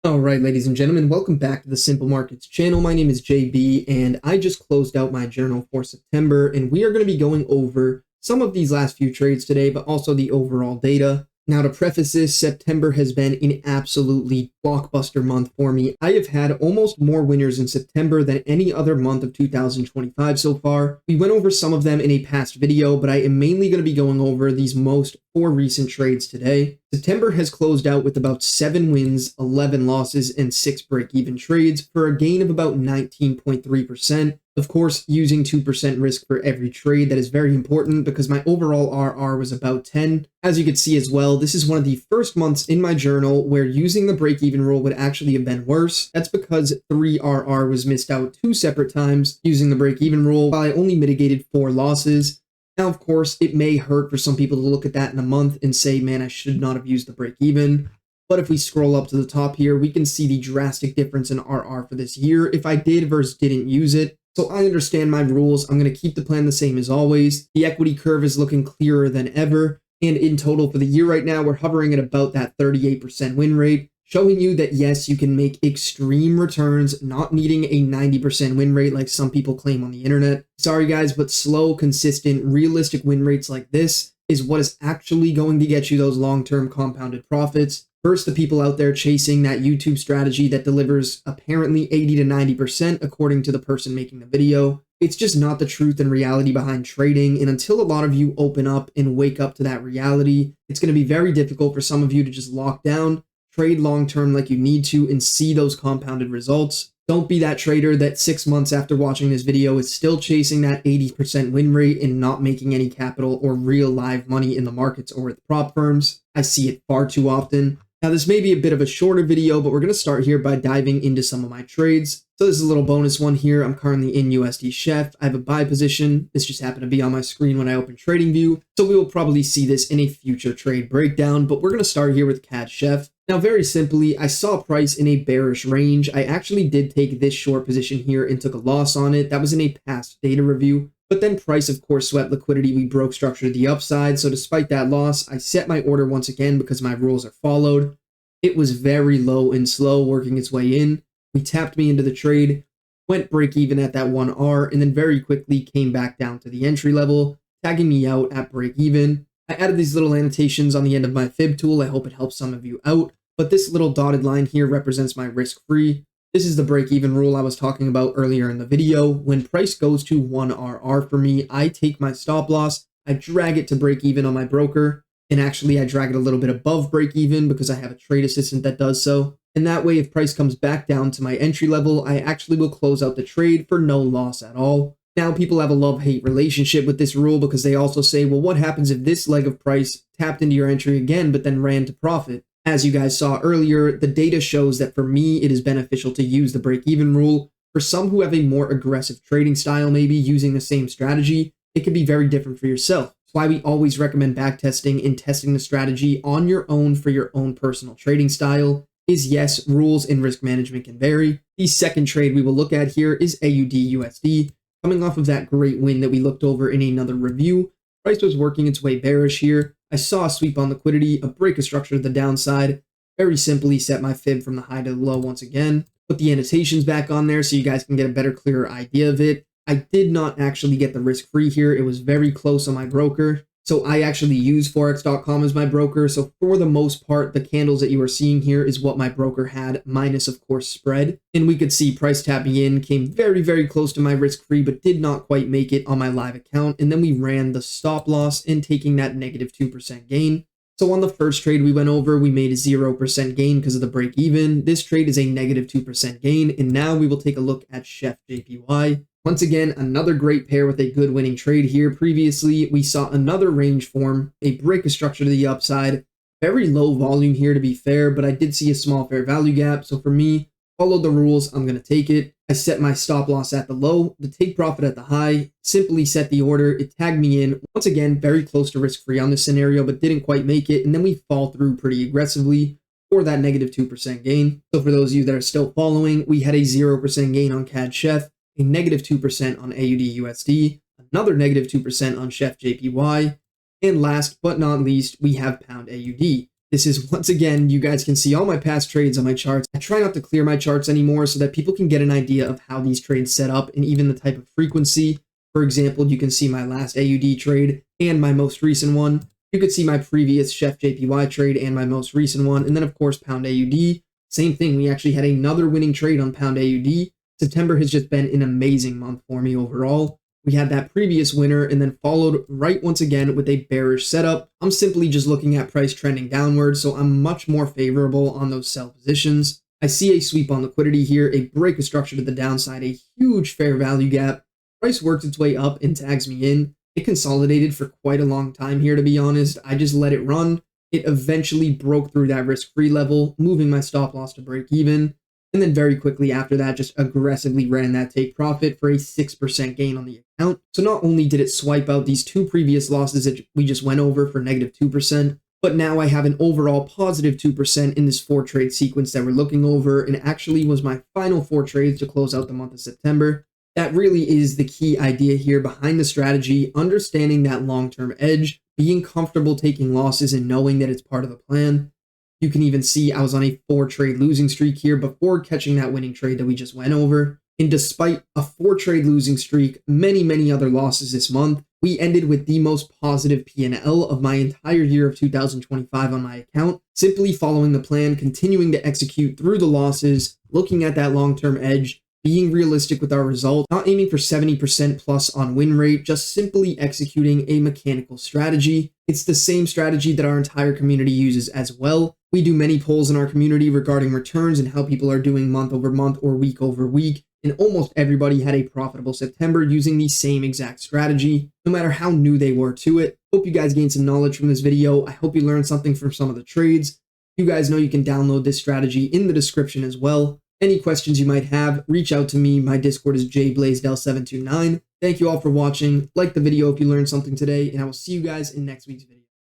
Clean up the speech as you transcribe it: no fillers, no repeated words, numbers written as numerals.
Alright, ladies and gentlemen, welcome back to the Simple Markets channel. My name is JB, and I just closed out my journal for September, and we are going to be going over some of these last few trades today, but also the overall data. Now, to preface this, September has been an absolutely blockbuster month for me. I have had almost more winners in September than any other month of 2025 so far. We went over some of them in a past video, but I am mainly going to be going over these most 4 recent trades today. September has closed out with about 7 wins, 11 losses, and 6 break-even trades for a gain of about 19.3%. Of course, using 2% risk for every trade. That is very important because my overall RR was about 10. As you can see as well, this is one of the first months in my journal where using the break-even rule would actually have been worse. That's because 3 RR was missed out 2 separate times using the break-even rule, while I only mitigated 4 losses. Now, of course, it may hurt for some people to look at that in a month and say, man, I should not have used the break-even. But if we scroll up to the top here, we can see the drastic difference in RR for this year if I did versus didn't use it. So I understand my rules. I'm going to keep the plan the same as always. The equity curve is looking clearer than ever. And in total for the year right now, we're hovering at about that 38% win rate, showing you that yes, you can make extreme returns, not needing a 90% win rate like some people claim on the internet. Sorry guys, but slow, consistent, realistic win rates like this is what is actually going to get you those long-term compounded profits. First, the people out there chasing that YouTube strategy that delivers apparently 80 to 90% according to the person making the video. It's just not the truth and reality behind trading, and until a lot of you open up and wake up to that reality, it's going to be very difficult for some of you to just lock down, trade long-term like you need to, and see those compounded results. Don't be that trader that 6 months after watching this video is still chasing that 80% win rate and not making any capital or real live money in the markets or with prop firms. I see it far too often. Now, this may be a bit of a shorter video, but we're going to start here by diving into some of my trades. So this is a little bonus one here. I'm currently in USD-CHF. I have a buy position. This just happened to be on my screen when I opened TradingView. So we will probably see this in a future trade breakdown, but we're going to start here with CADCHF. Now, very simply, I saw price in a bearish range. I actually did take this short position here and took a loss on it. That was in a past data review. But then price, of course, swept liquidity. We broke structure to the upside. So despite that loss, I set my order once again because my rules are followed. It was very low and slow working its way in. We tapped me into the trade, went break even at that 1R, and then very quickly came back down to the entry level, tagging me out at break even. I added these little annotations on the end of my fib tool. I hope it helps some of you out. But this little dotted line here represents my risk-free. This is the break-even rule I was talking about earlier in the video. When price goes to 1RR for me, I take my stop loss, I drag it to break even on my broker, and actually I drag it a little bit above break even because I have a trade assistant that does so. And that way, if price comes back down to my entry level, I actually will close out the trade for no loss at all. Now, people have a love-hate relationship with this rule because they also say, well, what happens if this leg of price tapped into your entry again, but then ran to profit? As you guys saw earlier, the data shows that for me, it is beneficial to use the break-even rule. For some who have a more aggressive trading style, maybe using the same strategy, it can be very different for yourself. That's why we always recommend backtesting and testing the strategy on your own for your own personal trading style. Is yes, rules and risk management can vary. The second trade we will look at here is AUDUSD. Coming off of that great win that we looked over in another review, price was working its way bearish here. I saw a sweep on liquidity, a break of structure to the downside. Very simply set my fib from the high to the low once again. Put the annotations back on there so you guys can get a better, clearer idea of it. I did not actually get the risk-free here. It was very close on my broker. So I actually use Forex.com as my broker. So for the most part, the candles that you are seeing here is what my broker had, minus, of course, spread. And we could see price tapping in, came very, very close to my risk-free, but did not quite make it on my live account. And then we ran the stop loss and taking that negative 2% gain. So on the first trade we went over, we made a 0% gain because of the break even. This trade is a negative 2% gain. And now we will take a look at CHFJPY. Once again, another great pair with a good winning trade here. Previously, we saw another range form, a break of structure to the upside. Very low volume here to be fair, but I did see a small fair value gap. So for me, follow the rules, I'm going to take it. I set my stop loss at the low, the take profit at the high, simply set the order. It tagged me in. Once again, very close to risk-free on this scenario, but didn't quite make it. And then we fall through pretty aggressively for that negative 2% gain. So for those of you that are still following, we had a 0% gain on CADCHF, a negative 2% on AUDUSD, another negative 2% on CHFJPY, and last but not least, we have Pound AUD. This is, once again, you guys can see all my past trades on my charts. I try not to clear my charts anymore so that people can get an idea of how these trades set up and even the type of frequency. For example, you can see my last AUD trade and my most recent one. You could see my previous CHFJPY trade and my most recent one. And then, of course, Pound AUD. Same thing. We actually had another winning trade on Pound AUD. September has just been an amazing month for me overall. We had that previous winner and then followed right once again with a bearish setup. I'm simply just looking at price trending downward, so I'm much more favorable on those sell positions. I see a sweep on liquidity here, a break of structure to the downside, a huge fair value gap. Price worked its way up and tags me in. It consolidated for quite a long time here, to be honest. I just let it run. It eventually broke through that risk-free level, moving my stop loss to break even. And then very quickly after that, just aggressively ran that take profit for a 6% gain on the account. So not only did it swipe out these two previous losses that we just went over for negative 2%, but now I have an overall positive 2% in this 4-trade sequence that we're looking over, and actually was my final 4 trades to close out the month of September. That really is the key idea here behind the strategy, understanding that long-term edge, being comfortable taking losses and knowing that it's part of the plan. You can even see I was on a 4-trade losing streak here before catching that winning trade that we just went over. And despite a 4-trade losing streak, many other losses this month, we ended with the most positive P&L of my entire year of 2025 on my account, simply following the plan, continuing to execute through the losses, looking at that long-term edge, being realistic with our result, not aiming for 70% plus on win rate, just simply executing a mechanical strategy. It's the same strategy that our entire community uses as well. We do many polls in our community regarding returns and how people are doing month over month or week over week, and almost everybody had a profitable September using the same exact strategy, no matter how new they were to it. Hope you guys gained some knowledge from this video. I hope you learned something from some of the trades. You guys know you can download this strategy in the description as well. Any questions you might have, reach out to me. My Discord is jblasedel729. Thank you all for watching. Like the video if you learned something today, and I will see you guys in next week's video.